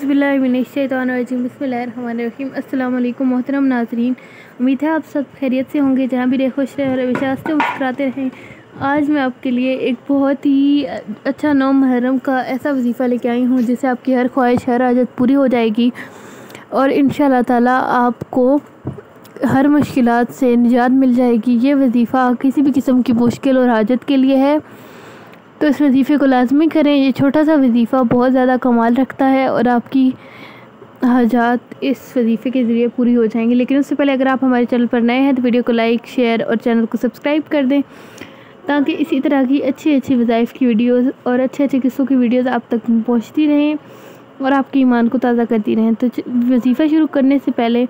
औज़ुबिल्लाहिमिनश्शैतानिर्रजीम बिस्मिल्लाहिर्रहमानिर्रहीम। अस्सलाम वालेकुम मोहतरम नाज़रीन, उम्मीद है आप सब खैरियत से होंगे, जहाँ भी रहे खुश रहे और हमेशा हंसते मुस्कुराते रहें। आज मैं आपके लिए एक बहुत ही अच्छा 9 मुहर्रम का ऐसा वजीफ़ा लेके आई हूँ जिससे आपकी हर ख्वाहिश हर हाजत पूरी हो जाएगी और इंशाअल्लाह ताला आपको हर मुश्किलात से निजात मिल जाएगी। ये वजीफ़ा किसी भी किस्म की मुश्किल और हाजत के लिए है, तो इस वजीफ़े को लाजमी करें। ये छोटा सा वजीफ़ा बहुत ज़्यादा कमाल रखता है और आपकी हाजात इस वजीफ़े के ज़रिए पूरी हो जाएंगी। लेकिन उससे पहले अगर आप हमारे चैनल पर नए हैं तो वीडियो को लाइक शेयर और चैनल को सब्सक्राइब कर दें, ताकि इसी तरह की अच्छी अच्छी वज़ाइफ़ की वीडियोज़ और अच्छे अच्छे किस्सों की वीडियोज़ आप तक पहुँचती रहें और आपके ईमान को ताज़ा करती रहें। तो वजीफ़ा शुरू करने से पहले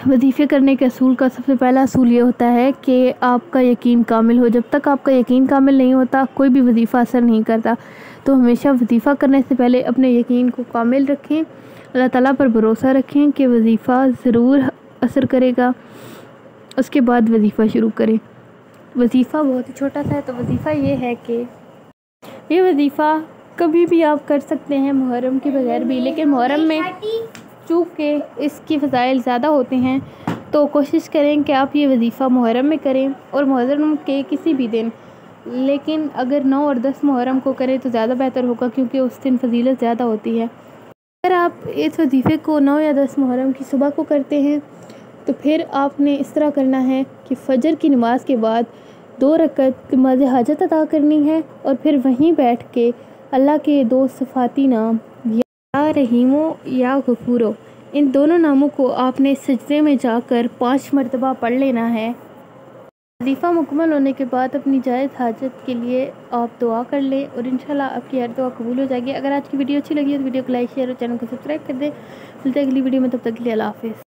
वजीफ़े करने के असूल का सबसे पहला असूल ये होता है कि आपका यकीन कामिल हो। जब तक आपका यकीन कामिल नहीं होता कोई भी वजीफ़ा असर नहीं करता। तो हमेशा वजीफ़ा करने से पहले अपने यकीन को कामिल रखें, अल्लाह ताला पर भरोसा रखें कि वजीफ़ा ज़रूर असर करेगा। उसके बाद वजीफ़ा शुरू करें। वजीफ़ा बहुत ही छोटा सा है, तो वजीफ़ा ये है कि ये वजीफ़ा कभी भी आप कर सकते हैं मुहर्रम के बगैर भी, लेकिन मुहर्रम में चूँकि इसकी फ़ज़ाइल ज़्यादा होते हैं तो कोशिश करें कि आप ये वजीफ़ा मुहर्रम में करें और मुहर्रम के किसी भी दिन। लेकिन अगर 9 और 10 मुहर्रम को करें तो ज़्यादा बेहतर होगा, क्योंकि उस दिन फजीलत ज़्यादा होती है। अगर आप इस वजीफ़े को 9 या 10 मुहर्रम की सुबह को करते हैं तो फिर आपने इस तरह करना है कि फ़जर की नमाज के बाद 2 रकअत नमाज़ हाजत अदा करनी है और फिर वहीं बैठ के अल्लाह के 2 सिफ़ाती नाम या रहीमो या गफूरो, इन दोनों नामों को आपने सजदे में जाकर 5 मरतबा पढ़ लेना है। वजीफ़ा मुकम्मल होने के बाद अपनी जायज़ हाजत के लिए आप दुआ कर लें और इंशाल्लाह आपकी हर दुआ कबूल हो जाएगी। अगर आज की वीडियो अच्छी लगी है तो वीडियो को लाइक शेयर और चैनल को सब्सक्राइब कर दें। मिलते हैं अगली वीडियो में, तब तक के लिए अल्लाह हाफ़िज़।